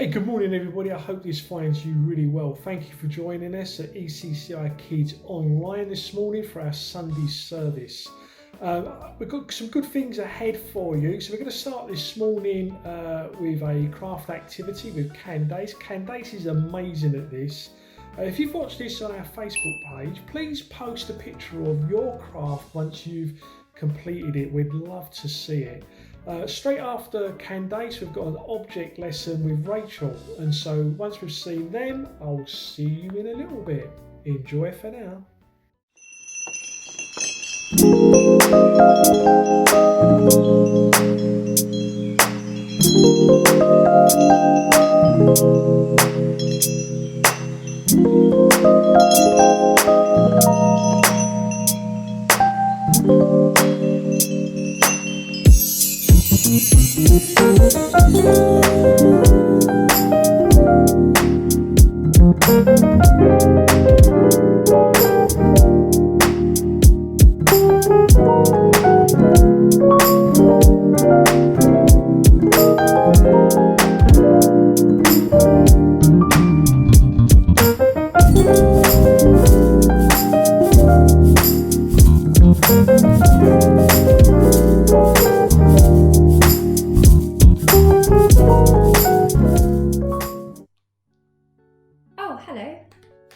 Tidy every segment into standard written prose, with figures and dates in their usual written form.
Hey, good morning everybody. I hope this finds you really well. Thank you for joining us at ECCIkids online this morning for our Sunday service. We've got some good things ahead for you. So we're going to start this morning with a craft activity with Candace. Candace is amazing at this. If you've watched this on our Facebook page, please post a picture of your craft once you've completed it. We'd love to see it. Straight after Candace, we've got an object lesson with Rachel, and so once we've seen them, I'll see you in a little bit. Enjoy for now. Oh, hello.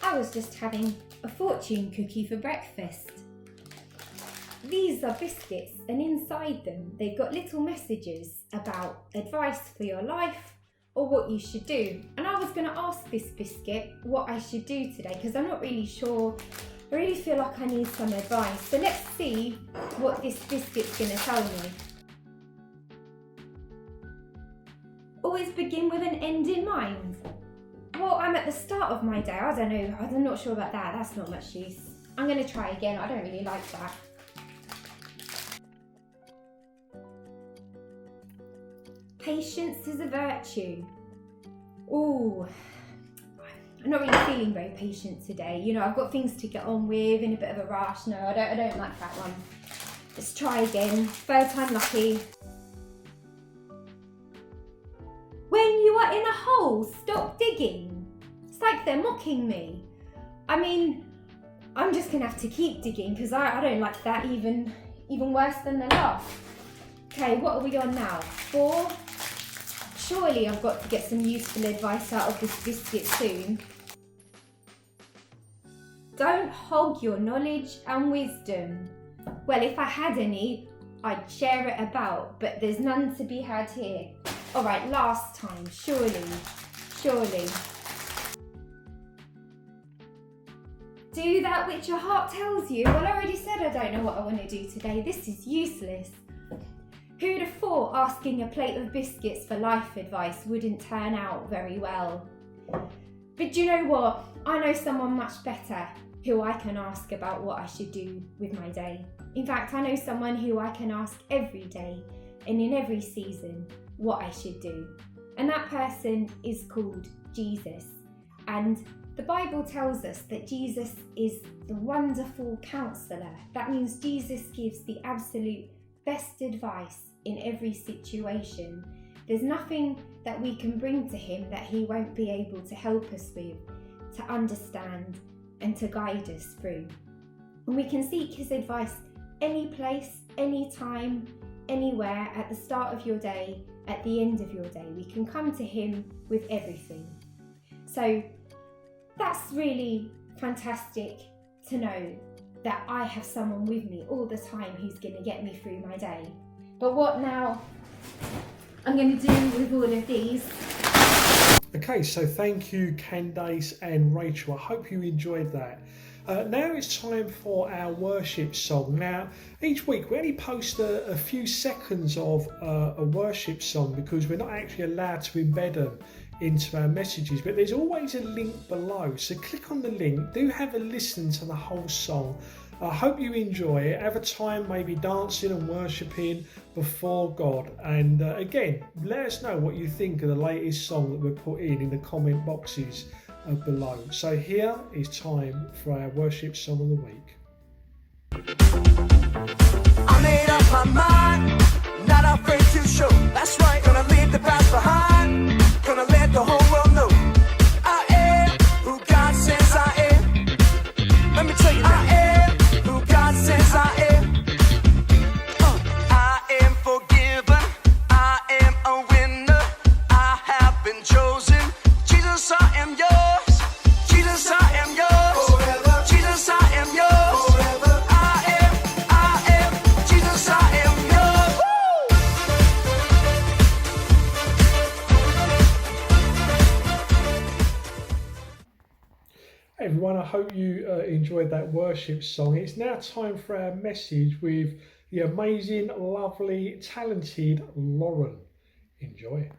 I was just having a fortune cookie for breakfast. These are biscuits, and inside them they've got little messages about advice for your life or what you should do. And I was going to ask this biscuit what I should do today because I'm not really sure. I really feel like I need some advice. So let's see what this biscuit's going to tell me. Always begin with an end in mind. Well, I'm at the start of my day. I don't know. I'm not sure about that. That's not much use. I'm going to try again. I don't really like that. Patience is a virtue. Ooh, I'm not really feeling very patient today. You know, I've got things to get on with, in a bit of a rush. No, I don't like that one. Let's try again. Third time lucky. When you are in a hole, stop digging. It's like they're mocking me. I mean, I'm just gonna have to keep digging because I don't like that even worse than the last. Okay, what are we on now? 4. Surely I've got to get some useful advice out of this biscuit soon. Don't hog your knowledge and wisdom. Well, if I had any, I'd share it about, but there's none to be had here. All right, last time, surely. Do that which your heart tells you. Well, I already said I don't know what I want to do today. This is useless. Who'd have thought asking a plate of biscuits for life advice wouldn't turn out very well? But do you know what? I know someone much better who I can ask about what I should do with my day. In fact, I know someone who I can ask every day and in every season what I should do. And that person is called Jesus. And the Bible tells us that Jesus is the wonderful counsellor. That means Jesus gives the absolute best advice in every situation. There's nothing that we can bring to him that he won't be able to help us with, to understand and to guide us through. And we can seek his advice any place, any time, anywhere, at the start of your day, at the end of your day. We can come to him with everything. So that's really fantastic to know that I have someone with me all the time who's going to get me through my day. But what now I'm going to do with all of these. Okay, so thank you Candace and Rachel. I hope you enjoyed that. Now it's time for our worship song. Now, each week we only post a few seconds of a worship song because we're not actually allowed to embed them into our messages, but there's always a link below. So click on the link, do have a listen to the whole song. I hope you enjoy it. Have a time maybe dancing and worshipping before God. And again, let us know what you think of the latest song that we're put in the comment boxes below. So here is time for our worship song of the week. I made up my mind, not afraid to show. That's right, gonna leave the past behind, gonna let the whole hope you enjoyed that worship song. It's now time for our message with the amazing, lovely, talented Lauren. Enjoy.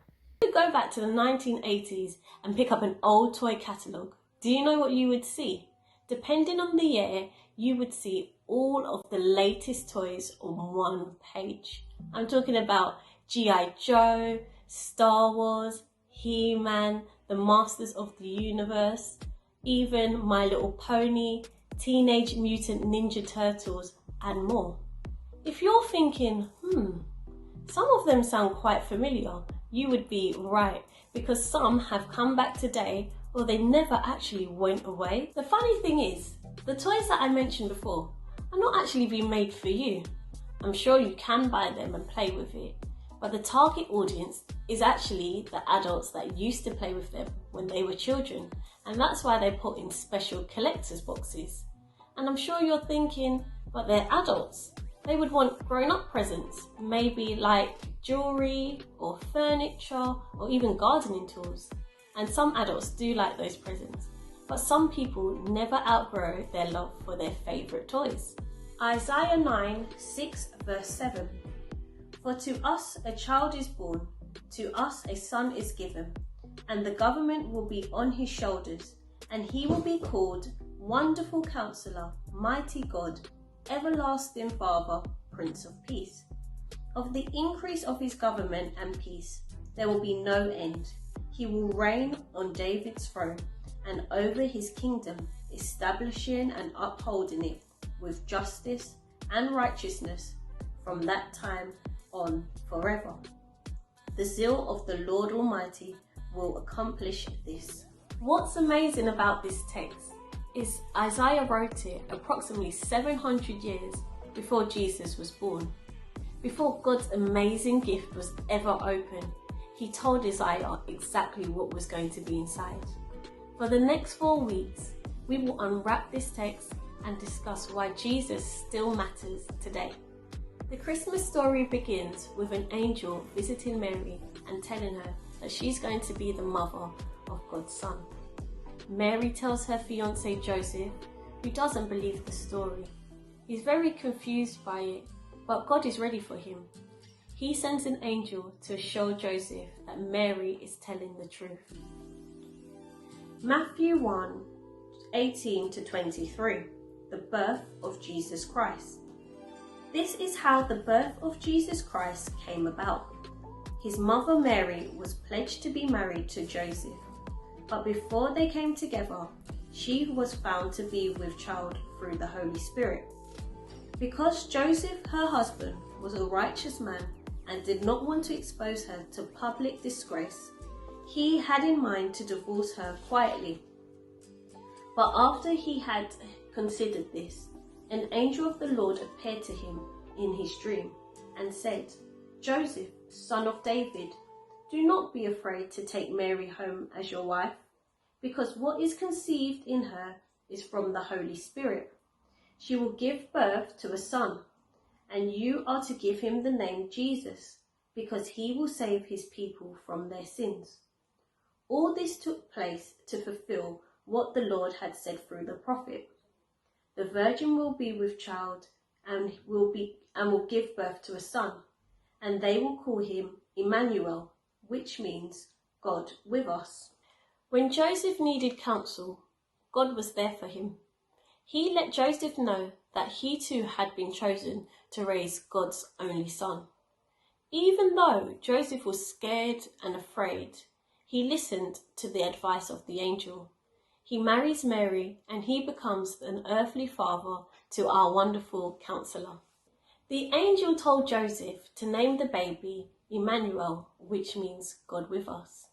If you go back to the 1980s and pick up an old toy catalogue, do you know what you would see? Depending on the year, you would see all of the latest toys on one page. I'm talking about G.I. Joe, Star Wars, He-Man, the Masters of the Universe, even My Little Pony, Teenage Mutant Ninja Turtles, and more. If you're thinking, some of them sound quite familiar, you would be right, because some have come back today or they never actually went away. The funny thing is, the toys that I mentioned before are not actually being made for you. I'm sure you can buy them and play with it, but the target audience is actually the adults that used to play with them when they were children, and that's why they put in special collector's boxes. And I'm sure you're thinking, but they're adults. They would want grown-up presents, maybe like jewellery or furniture or even gardening tools. And some adults do like those presents, but some people never outgrow their love for their favourite toys. Isaiah 9:6 verse 7. For to us a child is born, to us a son is given, and the government will be on his shoulders, and he will be called Wonderful Counsellor, Mighty God, Everlasting Father, Prince of Peace. Of the increase of his government and peace there will be no end. He will reign on David's throne and over his kingdom, establishing and upholding it with justice and righteousness from that time on forever. The zeal of the Lord Almighty will accomplish this. What's amazing about this text is Isaiah wrote it approximately 700 years before Jesus was born. Before God's amazing gift was ever opened, he told Isaiah exactly what was going to be inside. For the next 4 weeks, we will unwrap this text and discuss why Jesus still matters today. The Christmas story begins with an angel visiting Mary and telling her that she's going to be the mother of God's son. Mary tells her fiancé Joseph, who doesn't believe the story. He's very confused by it, but God is ready for him. He sends an angel to assure Joseph that Mary is telling the truth. Matthew 1:18-23, the birth of Jesus Christ. This is how the birth of Jesus Christ came about. His mother Mary was pledged to be married to Joseph, but before they came together, she was found to be with child through the Holy Spirit. Because Joseph, her husband, was a righteous man and did not want to expose her to public disgrace, he had in mind to divorce her quietly. But after he had considered this, an angel of the Lord appeared to him in his dream and said, Joseph, son of David, do not be afraid to take Mary home as your wife, because what is conceived in her is from the Holy Spirit. She will give birth to a son, and you are to give him the name Jesus, because he will save his people from their sins. All this took place to fulfill what the Lord had said through the prophet. The virgin will be with child and will give birth to a son, and they will call him Emmanuel, which means God with us. When Joseph needed counsel, God was there for him. He let Joseph know that he too had been chosen to raise God's only son. Even though Joseph was scared and afraid, he listened to the advice of the angel. He marries Mary and he becomes an earthly father to our wonderful counsellor. The angel told Joseph to name the baby Emmanuel, which means God with us.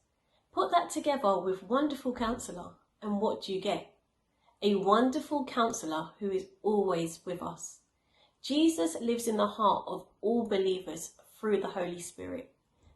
Put that together with wonderful counsellor, and what do you get? A wonderful counsellor who is always with us. Jesus lives in the heart of all believers through the Holy Spirit.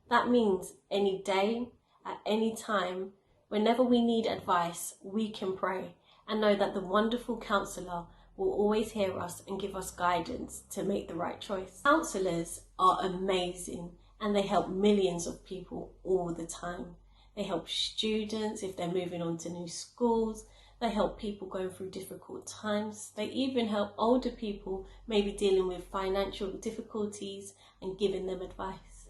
That means any day, at any time, whenever we need advice, we can pray and know that the wonderful counsellor will always hear us and give us guidance to make the right choice. Counsellors are amazing and they help millions of people all the time. They help students if they're moving on to new schools. They help people going through difficult times. They even help older people maybe dealing with financial difficulties and giving them advice.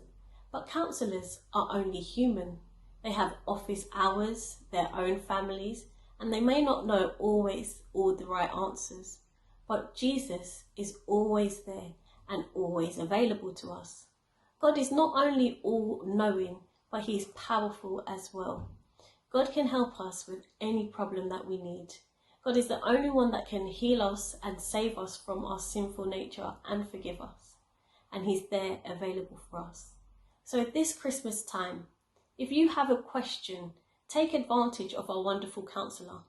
But counsellors are only human. They have office hours, their own families, and they may not know always all the right answers. But Jesus is always there and always available to us. God is not only all-knowing, but he is powerful as well. God can help us with any problem that we need. God is the only one that can heal us and save us from our sinful nature and forgive us. And he's there available for us. So at this Christmas time, if you have a question, take advantage of our wonderful counsellor.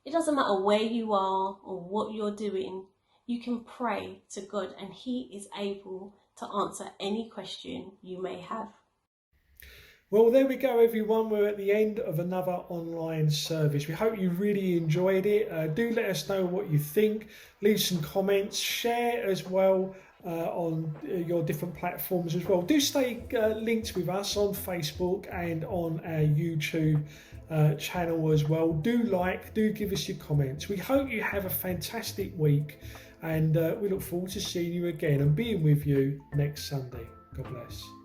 It doesn't matter where you are or what you're doing, you can pray to God and he is able to answer any question you may have. Well, there we go, everyone. We're at the end of another online service. We hope you really enjoyed it. Do let us know what you think. Leave some comments. Share as well on your different platforms as well. Do stay linked with us on Facebook and on our YouTube channel as well. Do give us your comments. We hope you have a fantastic week, and we look forward to seeing you again and being with you next Sunday. God bless.